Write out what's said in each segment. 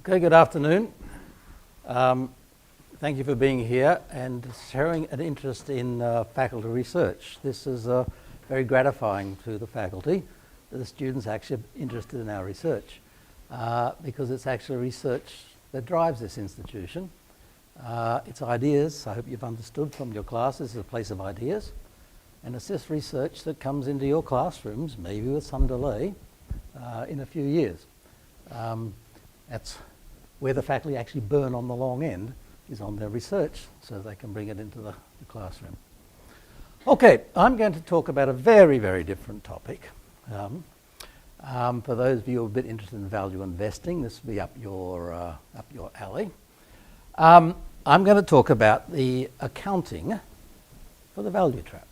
Okay, good afternoon. Thank you for being here and showing an interest in faculty research. This is very gratifying to the faculty that the students actually are interested in our research because it's actually research that drives this institution. It's ideas. I hope you've understood from your classes. It's a place of ideas. And it's this research that comes into your classrooms, maybe with some delay, in a few years. That's where the faculty actually burn on the long end, is on their research, so they can bring it into the classroom. Okay, I'm going to talk about a very, very different topic. For those of you who are a bit interested in value investing, this will be up your alley. I'm going to talk about the accounting for the value trap.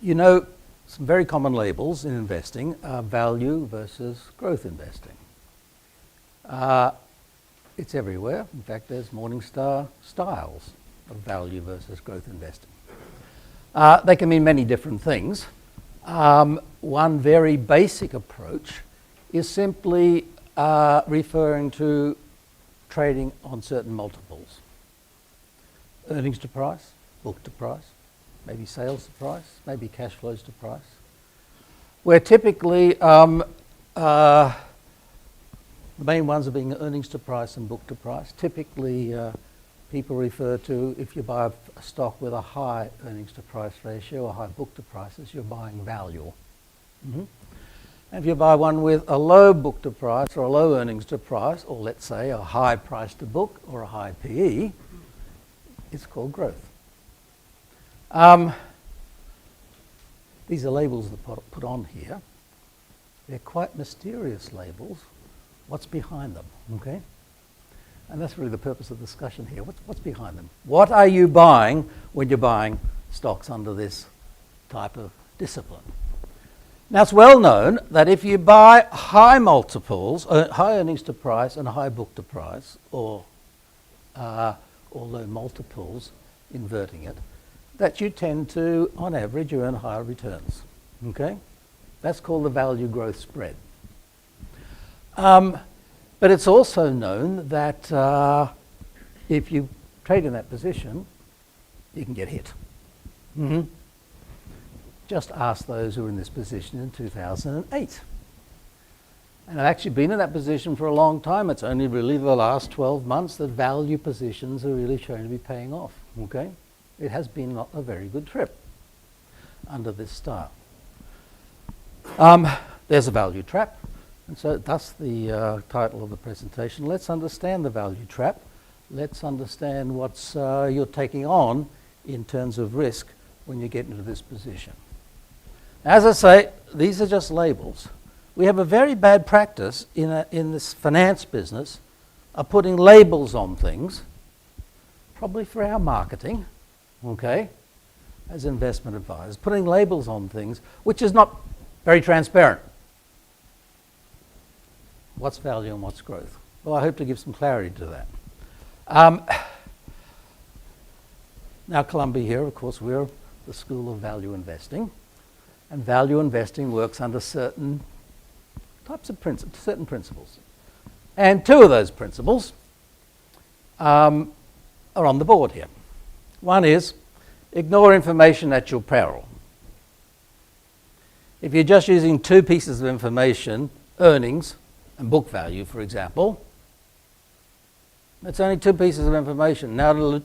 You know, some very common labels in investing are value versus growth investing. It's everywhere. In fact, there's Morningstar styles of value versus growth investing. They can mean many different things. One very basic approach is simply referring to trading on certain multiples. Earnings to price, book to price, maybe sales to price, maybe cash flows to price. Where typically the main ones are being earnings to price and book to price. Typically people refer to, if you buy a stock with a high earnings to price ratio or high book to prices, you're buying value. And if you buy one with a low book to price or a low earnings to price, or let's say a high price to book or a high PE, it's called growth. These are labels that are put on here. They're quite mysterious labels. What's behind them, okay? And that's really the purpose of the discussion here. What's behind them? What are you buying when you're buying stocks under this type of discipline? Now, it's well known that if you buy high multiples, high earnings to price and high book to price, or low multiples, inverting it, that you tend to, on average, earn higher returns. Okay? That's called the value growth spread. But it's also known that if you trade in that position, you can get hit. Just ask those who were in this position in 2008. And I've actually been in that position for a long time. It's only really the last 12 months that value positions are really shown to be paying off. Okay? It has been not a very good trip under this style. There's a value trap, and so that's the title of the presentation. Let's understand the value trap. Let's understand what's you're taking on in terms of risk when you get into this position. As I say, these are just labels. We have a very bad practice in this finance business of putting labels on things, probably for our marketing, okay, as investment advisors, putting labels on things which is not very transparent. What's value and what's growth? Well, I hope to give some clarity to that. Now, Columbia here, of course, we're the School of Value Investing, and value investing works under certain types of certain principles. And two of those principles are on the board here. One is ignore information at your peril. If you're just using two pieces of information, earnings and book value, for example, it's only two pieces of information. No.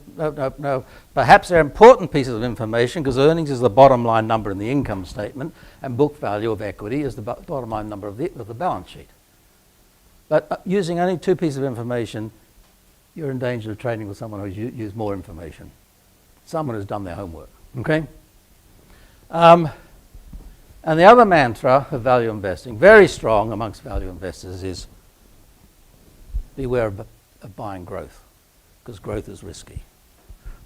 Perhaps they're important pieces of information because earnings is the bottom line number in the income statement and book value of equity is the bottom line number of the balance sheet. But using only two pieces of information, you're in danger of trading with someone who's used more information. Someone who's done their homework, okay? And the other mantra of value investing, very strong amongst value investors, is beware of buying growth, because growth is risky.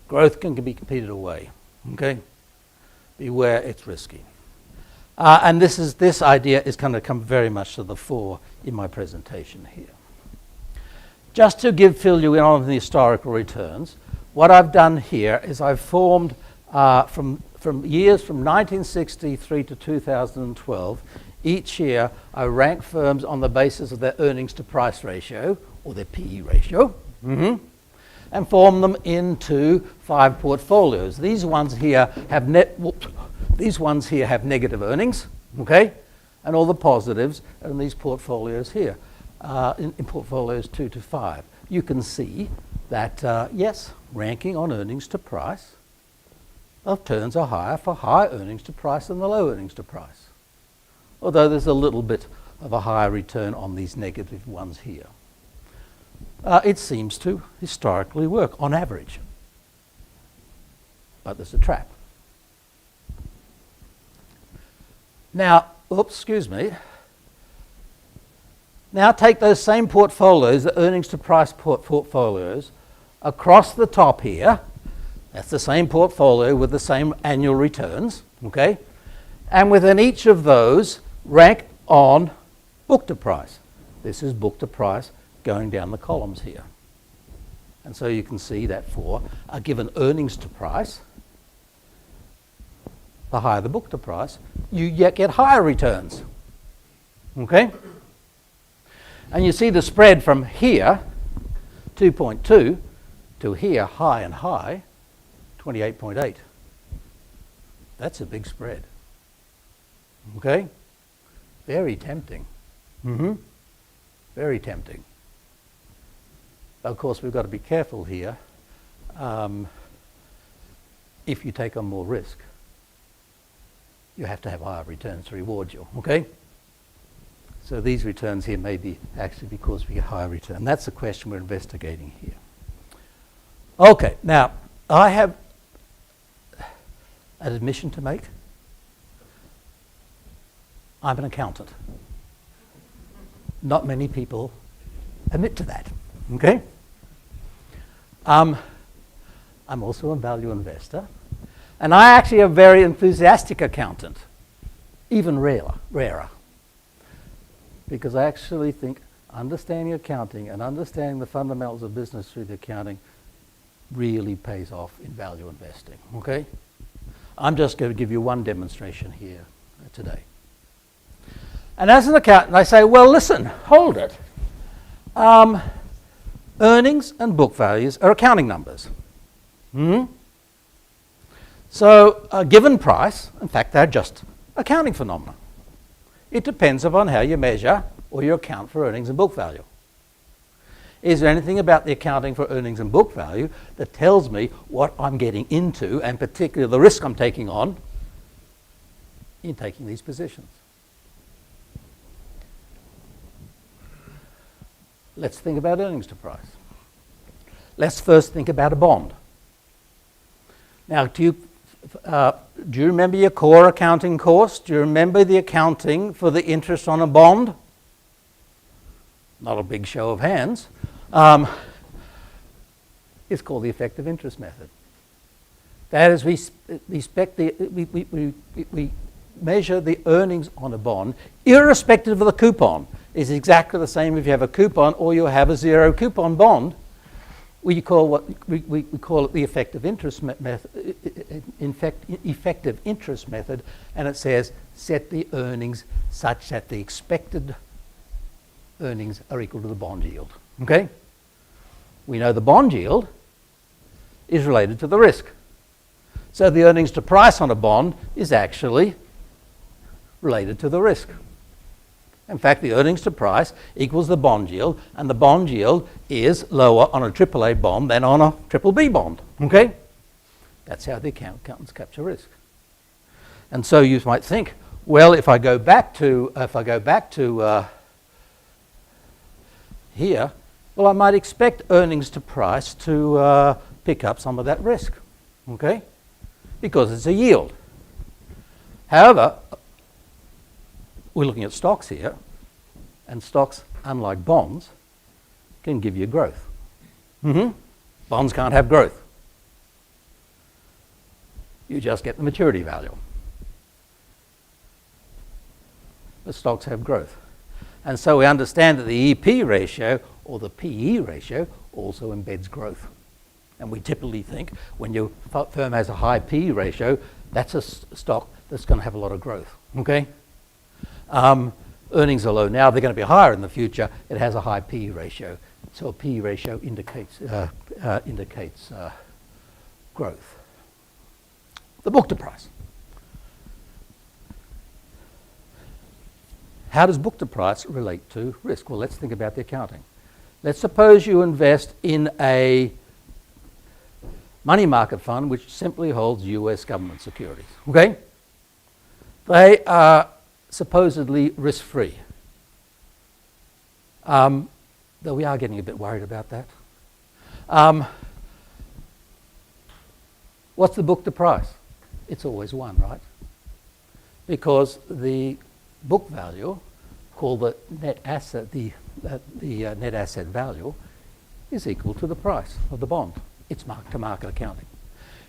Growth can be competed away, okay? Beware, it's risky. And this idea is going to come very much to the fore in my presentation here. Just to fill you in on the historical returns, what I've done here is I've formed from from years from 1963 to 2012, each year I rank firms on the basis of their earnings to price ratio, or their PE ratio, and form them into 5 portfolios. These ones here have negative earnings, okay, and all the positives are in these portfolios here, in portfolios 2 to 5. You can see that, yes, ranking on earnings to price, returns are higher for high earnings to price than the low earnings to price, although there's a little bit of a higher return on these negative ones here. It seems to historically work on average, but there's a trap. Now, excuse me. Now take those same portfolios, the earnings to price portfolios, across the top here. That's the same portfolio with the same annual returns, okay? And within each of those, rank on book to price. This is book to price going down the columns here. And so you can see that for a given earnings to price, the higher the book to price, you get higher returns, okay? And you see the spread from here, 2.2, to here, high and high, 28.8. That's a big spread, okay? Very tempting. Very tempting. But of course, we've got to be careful here. If you take on more risk, you have to have higher returns to reward you, okay? So these returns here may be actually because we get higher return. That's the question we're investigating here. Okay, now I have an admission to make. I'm an accountant. Not many people admit to that, okay? I'm also a value investor, and I actually am a very enthusiastic accountant, even rarer, because I actually think understanding accounting and understanding the fundamentals of business through the accounting really pays off in value investing, okay? I'm just going to give you one demonstration here today. And as an accountant, I say, well, listen, hold it. Earnings and book values are accounting numbers. So a given price, in fact, they're just accounting phenomena. It depends upon how you measure or you account for earnings and book value. Is there anything about the accounting for earnings and book value that tells me what I'm getting into, and particularly the risk I'm taking on in taking these positions? Let's think about earnings to price. Let's first think about a bond. Now, do you remember your core accounting course? Do you remember the accounting for the interest on a bond? Not a big show of hands. It's called the effective interest method. That is, we measure the earnings on a bond, irrespective of the coupon. It's exactly the same if you have a coupon or you have a zero coupon bond. We call it the effective interest method. Effective interest method, and it says set the earnings such that the expected earnings are equal to the bond yield. Okay? We know the bond yield is related to the risk. So the earnings to price on a bond is actually related to the risk. In fact, the earnings to price equals the bond yield, and the bond yield is lower on a AAA bond than on a BBB bond. Okay? That's how the accountants capture risk. And so you might think, well, if I go back to here, well, I might expect earnings to price to pick up some of that risk. Okay? Because it's a yield. However, we're looking at stocks here, and stocks, unlike bonds, can give you growth. Bonds can't have growth. You just get the maturity value. But stocks have growth. And so we understand that the EP ratio, or the PE ratio, also embeds growth. And we typically think when your firm has a high PE ratio, that's a stock that's going to have a lot of growth, okay? Earnings are low now, they're going to be higher in the future. It has a high PE ratio. So a PE ratio indicates growth. The book to price. How does book to price relate to risk? Well, let's think about the accounting. Let's suppose you invest in a money market fund which simply holds US government securities, okay? They are supposedly risk-free. Though we are getting a bit worried about that. What's the book to price? It's always 1, right? Because the book value, called the net asset, the net asset value, is equal to the price of the bond. It's mark-to-market accounting.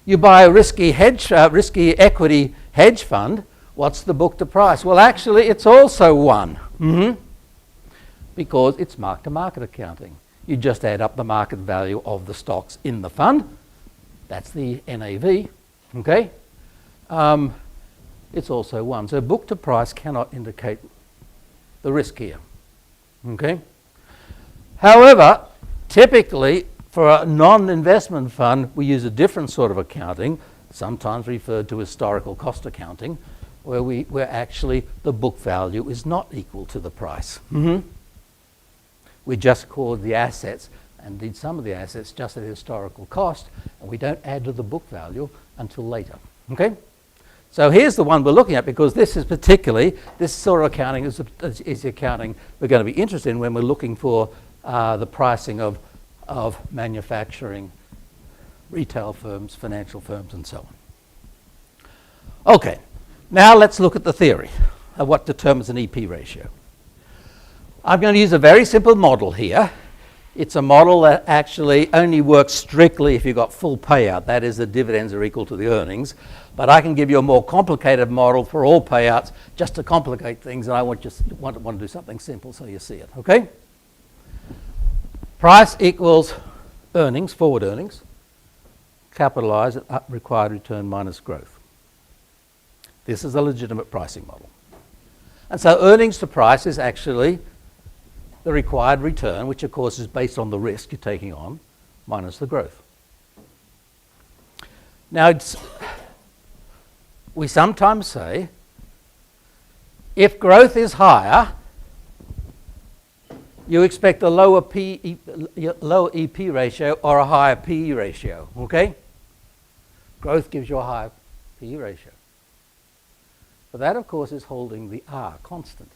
You buy a risky equity hedge fund. What's the book to price? Well, actually, it's also 1, because it's mark-to-market accounting. You just add up the market value of the stocks in the fund. That's the NAV, okay? It's also 1. So book to price cannot indicate the risk here, okay? However, typically, for a non-investment fund, we use a different sort of accounting, sometimes referred to as historical cost accounting, where actually the book value is not equal to the price. We just record the assets, and indeed some of the assets, just at historical cost, and we don't add to the book value until later. Okay? So here's the one we're looking at, because this is particularly, this sort of accounting is the accounting we're going to be interested in when we're looking for the pricing of manufacturing, retail firms, financial firms, and so on. Okay, now let's look at the theory of what determines an EP ratio. I'm going to use a very simple model here. It's a model that actually only works strictly if you've got full payout. That is, the dividends are equal to the earnings. But I can give you a more complicated model for all payouts just to complicate things, and I want to do something simple so you see it, okay? Price equals earnings, forward earnings, capitalized at required return minus growth. This is a legitimate pricing model. And so earnings to price is actually the required return, which of course is based on the risk you're taking on, minus the growth. Now, we sometimes say, if growth is higher, you expect a lower EP ratio or a higher PE ratio, okay? Growth gives you a higher PE ratio. But that, of course, is holding the R constant.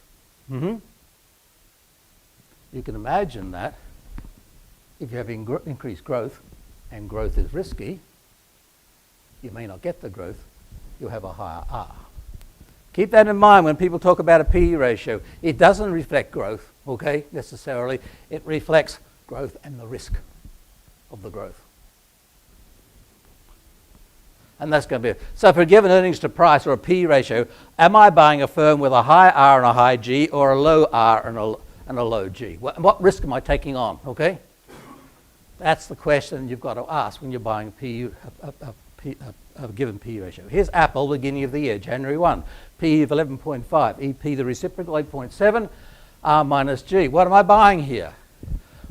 You can imagine that if you have increased growth and growth is risky, you may not get the growth, you'll have a higher R. Keep that in mind when people talk about a PE ratio. It doesn't reflect growth, okay, necessarily. It reflects growth and the risk of the growth. And that's going to be it. So for a given earnings to price or a PE ratio, am I buying a firm with a high R and a high G, or a low R and a low G? What risk am I taking on, okay? That's the question you've got to ask when you're buying a given PE ratio. Here's Apple, beginning of the year, January 1. PE of 11.5, EP the reciprocal 8.7, R minus G. What am I buying here?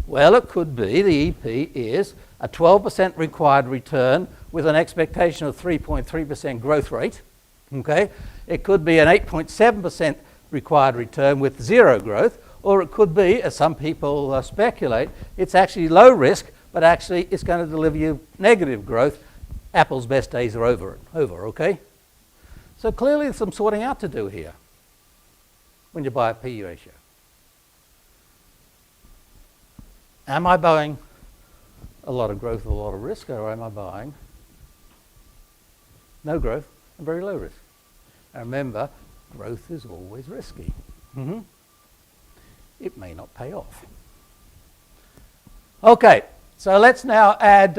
Well, it could be the EP is a 12% required return with an expectation of 3.3% growth rate, okay? It could be an 8.7% required return with 0 growth, or it could be, as some people speculate, it's actually low risk, but actually it's going to deliver you negative growth. Apple's best days are over, okay? So clearly there's some sorting out to do here when you buy a PE ratio. Am I buying a lot of growth with a lot of risk, or am I buying no growth and very low risk? And remember, growth is always risky. It may not pay off. Okay, so let's now add,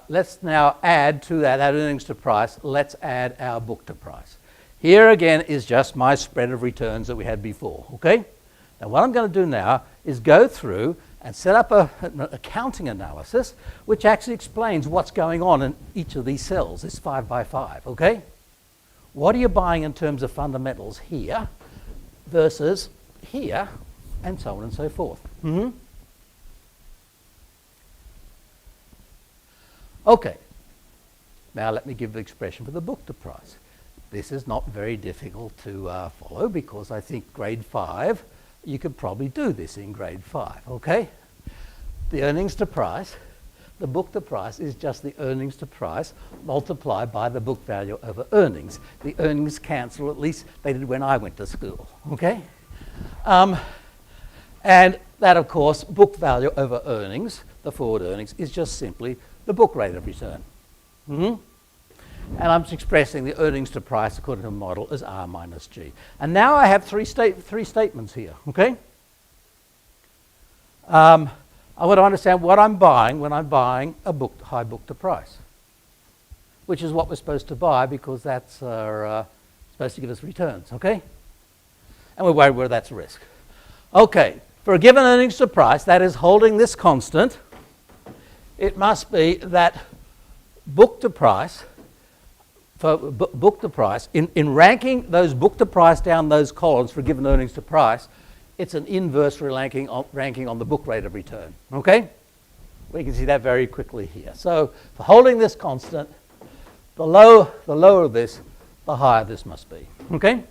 let's now add to that earnings to price, let's add our book to price. Here again is just my spread of returns that we had before, okay? Now what I'm going to do now is go through and set up an accounting analysis which actually explains what's going on in each of these cells, this 5 by 5, okay? What are you buying in terms of fundamentals here versus here, and so on and so forth. Okay, now let me give the expression for the book to price. This is not very difficult to follow because I think grade 5, you could probably do this in grade 5, okay? The earnings to price, the book to price is just the earnings to price multiplied by the book value over earnings. The earnings cancel, at least they did when I went to school, okay? And that, of course, book value over earnings, the forward earnings, is just simply the book rate of return. And I'm expressing the earnings to price according to the model as R minus G. And now I have three statements here, okay? I want to understand what I'm buying when I'm buying a high book to price, which is what we're supposed to buy because that's supposed to give us returns, okay? And we're worried whether that's risk. Okay, for a given earnings to price, that is holding this constant, it must be that book to price, in ranking those book to price down those columns for given earnings to price, it's an inverse ranking on the book rate of return, okay? We can see that very quickly here. So for holding this constant, the lower this, the higher this must be, okay?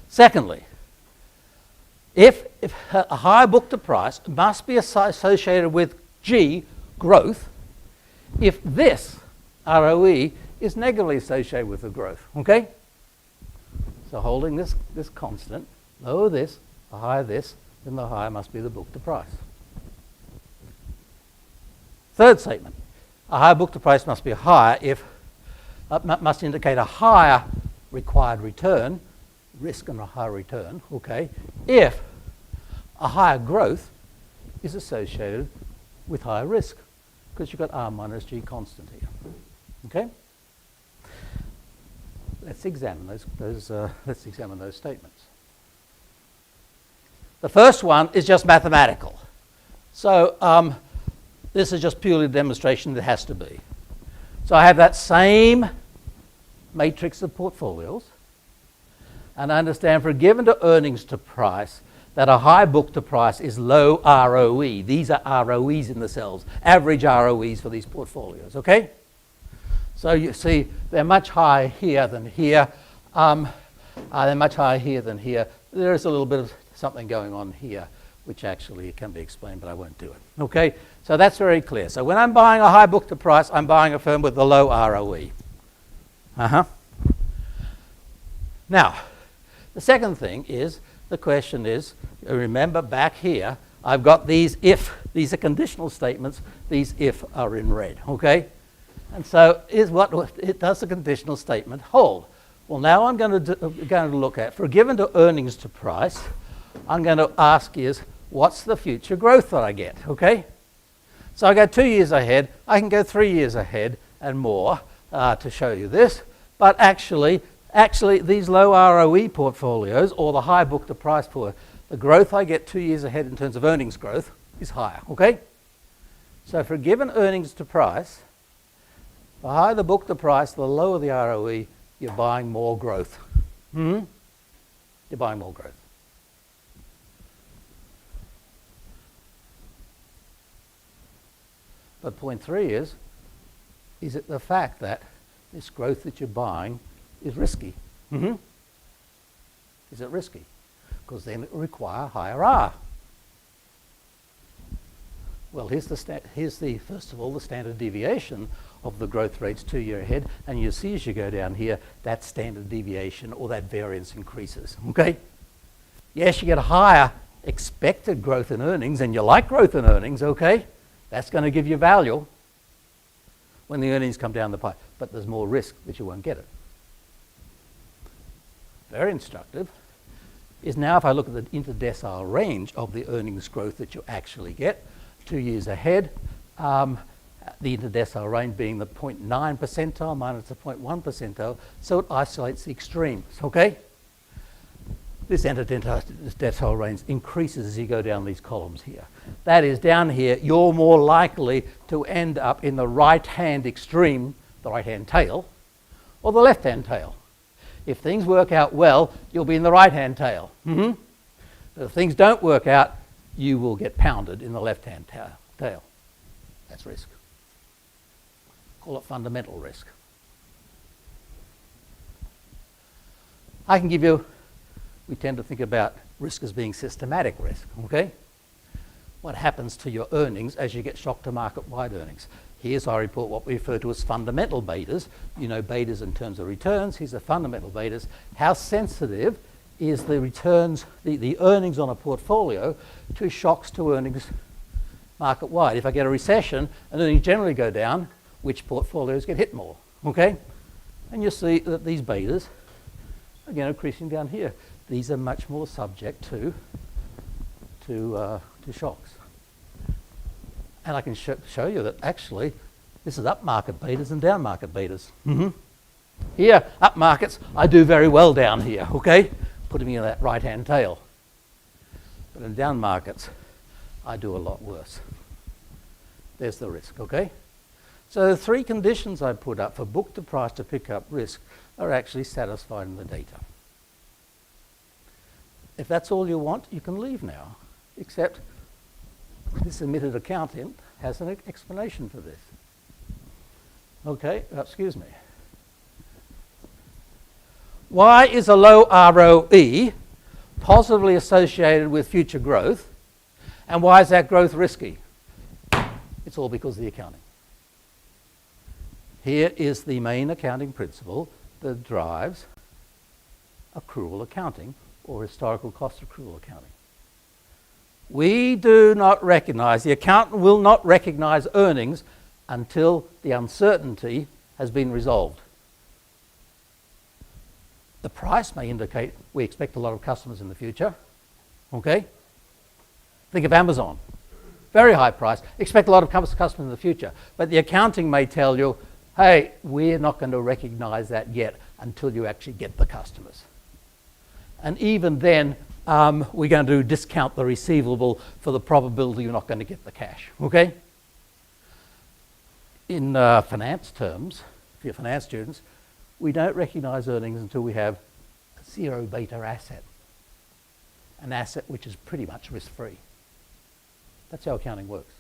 Secondly, if a higher book to price must be associated with G, growth, if this ROE is negatively associated with the growth, okay? So holding this constant, lower this, the higher this, then the higher must be the book to price. Third statement, a higher book to price must be higher if, must indicate a higher required return, risk and a higher return, okay, if a higher growth is associated with higher risk, because you've got R minus G constant here, okay? Let's examine those statements. The first one is just mathematical. So this is just purely a demonstration that has to be. So I have that same matrix of portfolios, and I understand for a given to earnings to price that a high book to price is low ROE. These are ROEs in the cells, average ROEs for these portfolios, okay? So you see they're much higher here than here. They're much higher here than here. There is a little bit of something going on here, which actually can be explained, but I won't do it, okay? So that's very clear. So when I'm buying a high book to price, I'm buying a firm with a low ROE. Now, the second thing is, the question is, remember back here, I've got these if, these are conditional statements, these if are in red, okay? And so does the conditional statement hold? Well, now I'm going to look at, for a given to earnings to price, I'm going to ask is, what's the future growth that I get, okay? So I go 2 years ahead, I can go 3 years ahead and more to show you this, but actually these low ROE portfolios or the high book to price for the growth I get 2 years ahead in terms of earnings growth is higher, okay? So for a given earnings to price, the higher the book to price, the lower the ROE, you're buying more growth. You're buying more growth. But point 3 is it the fact that this growth that you're buying is risky? Is it risky? Because then it will require higher R. Well, here's first of all the standard deviation of the growth rates 2 year ahead, and you see as you go down here that standard deviation or that variance increases. Okay? Yes, you get a higher expected growth in earnings, and you like growth in earnings, okay? That's going to give you value when the earnings come down the pipe, but there's more risk that you won't get it. Very instructive is now if I look at the interdecile range of the earnings growth that you actually get 2 years ahead, the interdecile range being the 0.9 percentile minus the 0.1 percentile, so it isolates the extremes, okay? this debt range increases as you go down these columns here. That is, down here, you're more likely to end up in the right-hand extreme, the right-hand tail, or the left-hand tail. If things work out well, you'll be in the right-hand tail. But if things don't work out, you will get pounded in the left-hand tail. That's risk. Call it fundamental risk. I can give you, we tend to think about risk as being systematic risk, okay? What happens to your earnings as you get shocked to market-wide earnings? Here's I report what we refer to as fundamental betas. You know betas in terms of returns. Here's the fundamental betas. How sensitive is the returns, the earnings on a portfolio to shocks to earnings market-wide? If I get a recession and earnings generally go down, which portfolios get hit more, okay? And you see that these betas, again, increasing down here. These are much more subject to shocks. And I can show you that actually this is up market betas and down market betas. Here, up markets, I do very well down here, okay? Putting me in that right-hand tail. But in down markets, I do a lot worse. There's the risk, okay? So the three conditions I put up for book to price to pick up risk are actually satisfied in the data. If that's all you want, you can leave now, except this admitted accountant has an explanation for this. Okay, excuse me. Why is a low ROE positively associated with future growth, and why is that growth risky? It's all because of the accounting. Here is the main accounting principle that drives accrual accounting or historical cost accrual accounting. We do not recognize, the accountant will not recognize earnings until the uncertainty has been resolved. The price may indicate we expect a lot of customers in the future, okay? Think of Amazon, very high price, expect a lot of customers in the future, but the accounting may tell you, hey, we're not going to recognize that yet until you actually get the customers. And even then, we're going to discount the receivable for the probability you're not going to get the cash, okay? In finance terms, for your finance students, we don't recognize earnings until we have a zero beta asset, an asset which is pretty much risk-free. That's how accounting works.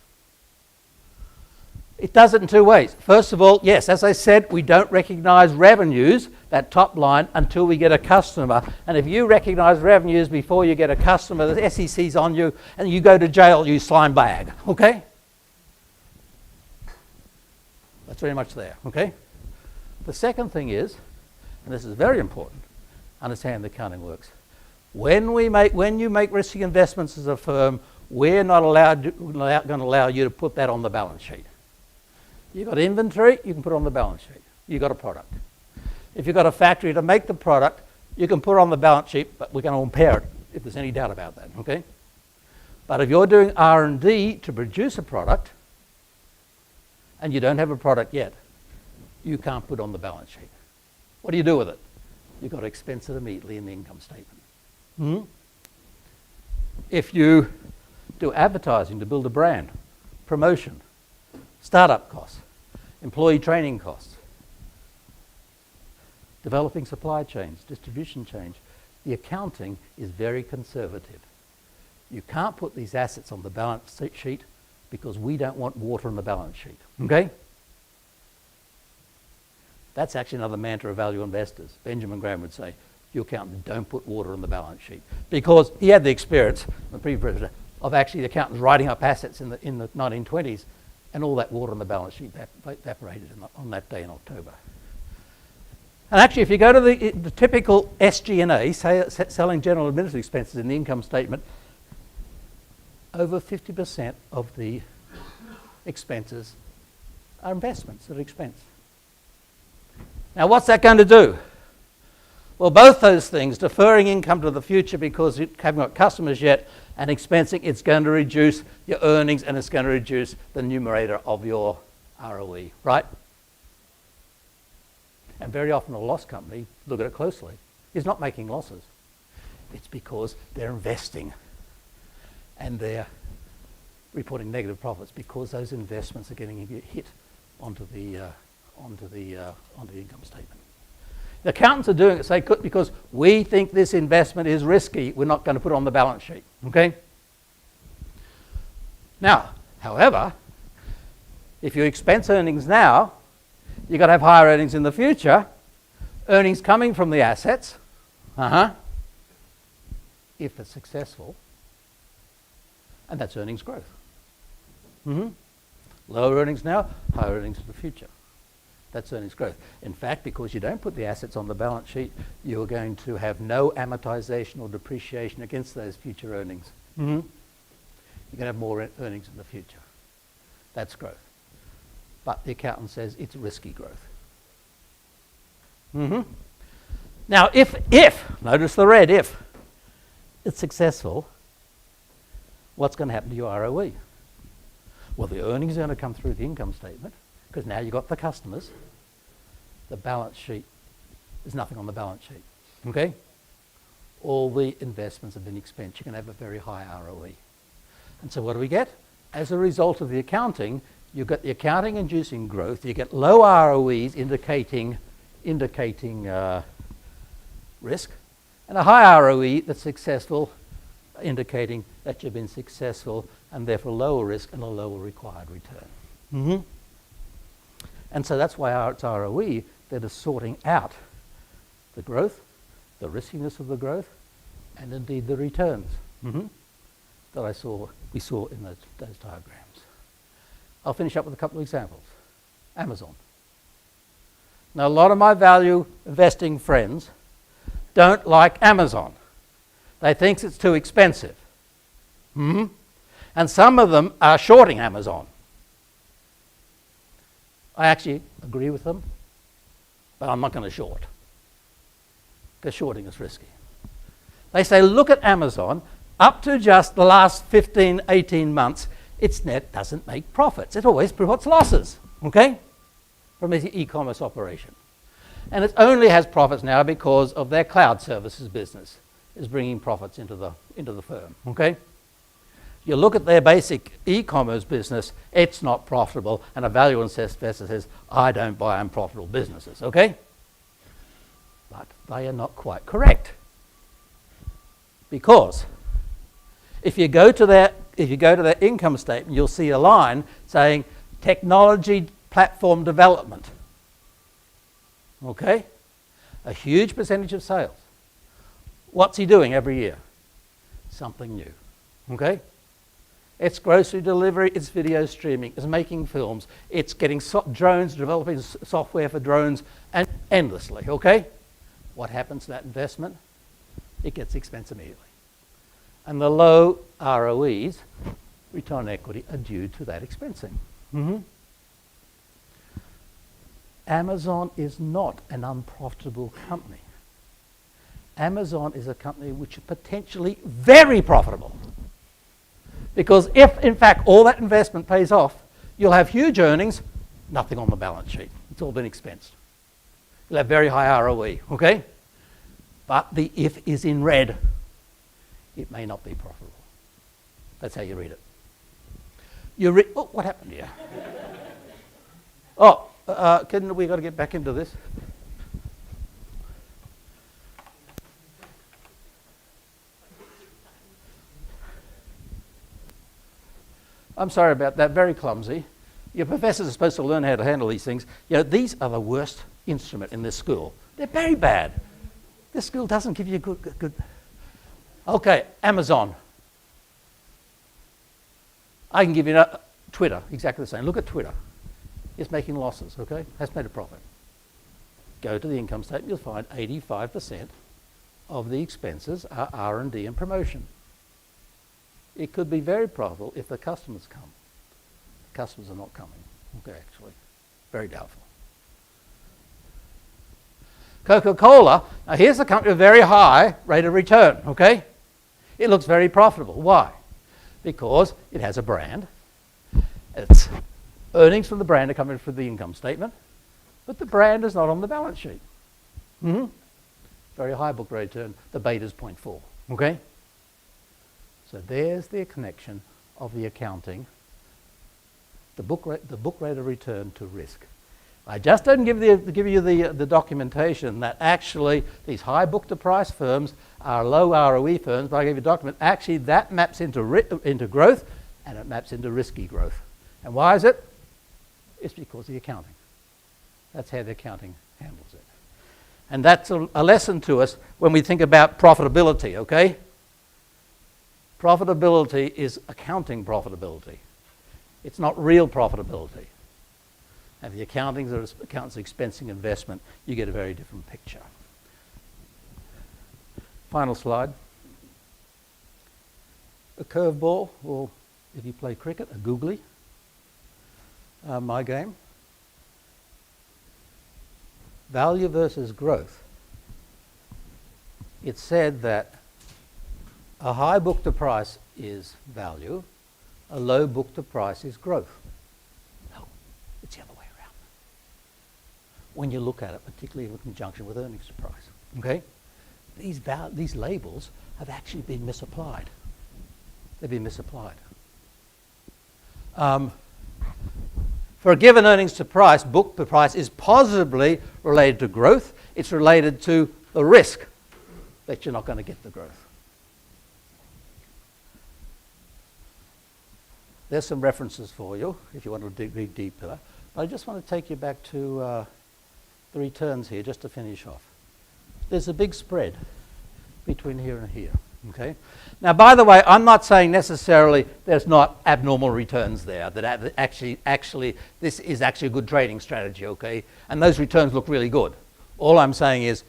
It does it in two ways. First of all, yes, as I said, we don't recognize revenues, that top line, until we get a customer. And if you recognize revenues before you get a customer, the SEC's on you, and you go to jail, you slime bag, okay? That's very much there, okay? The second thing is, and this is very important, understand the accounting works. When you make risky investments as a firm, we're not going to allow you to put that on the balance sheet. You've got inventory, you can put it on the balance sheet. You've got a product. If you've got a factory to make the product, you can put it on the balance sheet, but we're going to impair it if there's any doubt about that, okay? But if you're doing R&D to produce a product, and you don't have a product yet, you can't put it on the balance sheet. What do you do with it? You've got to expense it immediately in the income statement. If you do advertising to build a brand, promotion, startup costs, employee training costs, developing supply chains, distribution chains, the accounting is very conservative. You can't put these assets on the balance sheet because we don't want water on the balance sheet, okay? That's actually another mantra of value investors. Benjamin Graham would say, you accountant, don't put water on the balance sheet. Because he had the experience, the previous president, of actually the accountants writing up assets in the 1920s, and all that water on the balance sheet evaporated on that day in October. And actually, if you go to the typical SG&A, selling general administrative expenses in the income statement, over 50% of the expenses are investments that are expense. Now, what's that going to do? Well, both those things, deferring income to the future because you haven't got customers yet, and expensing, it's going to reduce your earnings and it's going to reduce the numerator of your ROE, right? And very often a loss company, look at it closely, is not making losses. It's because they're investing and they're reporting negative profits because those investments are getting hit onto the income statement. The accountants are doing it because we think this investment is risky. We're not going to put it on the balance sheet. Okay? Now, however, if you expense earnings now, you've got to have higher earnings in the future. Earnings coming from the assets. If it's successful. And that's earnings growth. Lower earnings now, higher earnings in the future. That's earnings growth. In fact, because you don't put the assets on the balance sheet, you're going to have no amortization or depreciation against those future earnings. You're going to have more earnings in the future. That's growth. But the accountant says it's risky growth. Now, if, notice the red, if it's successful, what's going to happen to your ROE? Well, the earnings are going to come through the income statement because now you've got the customers. The balance sheet, there's nothing on the balance sheet. Okay? All the investments have been expensed. You're going to have a very high ROE. And so what do we get? As a result of the accounting, you get the accounting inducing growth. You get low ROEs indicating risk, and a high ROE that's successful, indicating that you've been successful, and therefore lower risk and a lower required return. And so that's why it's ROE that is sorting out the growth, the riskiness of the growth, and indeed the returns that we saw in those diagrams. I'll finish up with a couple of examples. Amazon. Now, a lot of my value investing friends don't like Amazon. They think it's too expensive. And some of them are shorting Amazon. I actually agree with them, but I'm not going to short, because shorting is risky. They say, look at Amazon, up to just the last 15, 18 months, its net doesn't make profits. It always reports losses, okay, from its e-commerce operation. And it only has profits now because of their cloud services business is bringing profits into the firm, okay? You look at their basic e-commerce business, it's not profitable, and a value investor says, I don't buy unprofitable businesses, okay? But they are not quite correct. Because if you go to their income statement, you'll see a line saying technology platform development. Okay? A huge percentage of sales. What's he doing every year? Something new. Okay? It's grocery delivery, it's video streaming, it's making films, it's getting drones, developing software for drones, and endlessly. Okay? What happens to that investment? It gets expense immediately. And the low ROEs, return on equity, are due to that expensing. Amazon is not an unprofitable company. Amazon is a company which is potentially very profitable. Because if, in fact, all that investment pays off, you'll have huge earnings, nothing on the balance sheet. It's all been expensed. You'll have very high ROE, okay? But the if is in red. It may not be profitable. That's how you read it. Oh, what happened here? We got to get back into this. I'm sorry about that, very clumsy. Your professors are supposed to learn how to handle these things. You know, these are the worst instrument in this school. They're very bad. This school doesn't give you good. Okay, Amazon. I can give you Twitter, exactly the same. Look at Twitter. It's making losses, okay? Has made a profit. Go to the income statement, you'll find 85% of the expenses are R&D and promotion. It could be very profitable if the customers come. The customers are not coming, okay, actually. Very doubtful. Coca-Cola, now here's a company with a very high rate of return, okay? It looks very profitable. Why? Because it has a brand. Its earnings from the brand are coming from the income statement, but the brand is not on the balance sheet. Very high book return. The beta is 0.4. Okay? So there's the connection of the accounting, the book rate of return to risk. I just don't give you the documentation that actually these high book-to-price firms are low ROE firms, but I give you a document. Actually, that maps into growth, and it maps into risky growth. And why is it? It's because of the accounting. That's how the accounting handles it. And that's a lesson to us when we think about profitability, okay? Profitability is accounting profitability. It's not real profitability. And the accountants expensing investment, you get a very different picture. Final slide. A curveball, or if you play cricket, a googly. My game. Value versus growth. It's said that a high book to price is value, a low book to price is growth. No, it's the other way around. When you look at it, particularly in conjunction with earnings to price, okay? These labels have actually been misapplied. They've been misapplied. For a given earnings to price, book to price is positively related to growth. It's related to the risk that you're not going to get the growth. There's some references for you if you want to dig deeper. But I just want to take you back to the returns here just to finish off. There's a big spread between here and here. Okay. Now, by the way, I'm not saying necessarily there's not abnormal returns there. That actually, this is actually a good trading strategy. Okay, and those returns look really good. All I'm saying is,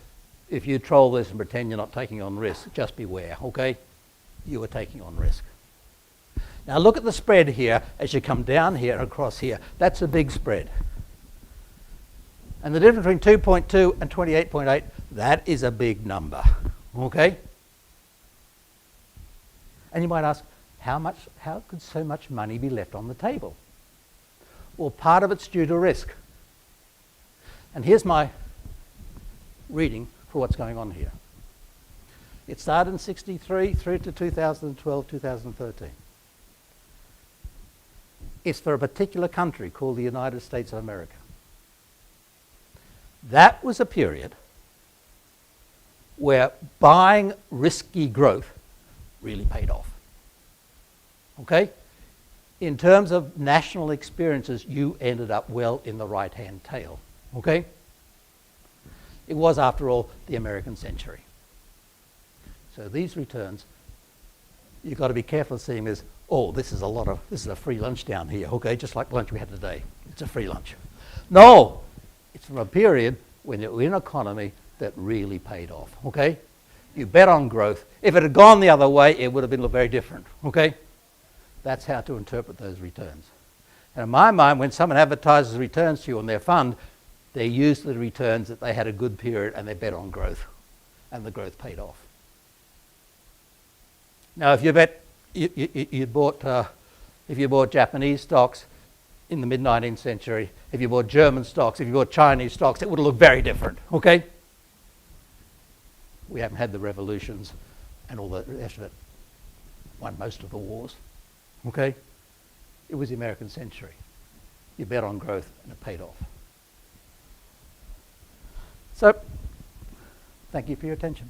if you troll this and pretend you're not taking on risk, just beware. Okay, you are taking on risk. Now, look at the spread here as you come down here across here. That's a big spread. And the difference between 2.2 and 28.8, that is a big number. Okay. And you might ask, how could so much money be left on the table? Well, part of it's due to risk. And here's my reading for what's going on here. It started in 1963 through to 2012, 2013. It's for a particular country called the United States of America. That was a period where buying risky growth really paid off. Okay? In terms of national experiences, you ended up well in the right-hand tail. Okay? It was, after all, the American century. So these returns, you've got to be careful of seeing this, oh, this is a free lunch down here, okay? Just like lunch we had today. It's a free lunch. No! It's from a period when you're in an economy that really paid off, okay? You bet on growth. If it had gone the other way, it would have been very different, okay? That's how to interpret those returns. And in my mind, when someone advertises returns to you on their fund, they use the returns that they had a good period and they bet on growth, and the growth paid off. Now, if you bought Japanese stocks in the mid-19th century, if you bought German stocks, if you bought Chinese stocks, it would have looked very different, okay? We haven't had the revolutions and all the rest of it. Won most of the wars. Okay? It was the American century. You bet on growth and it paid off. So, thank you for your attention.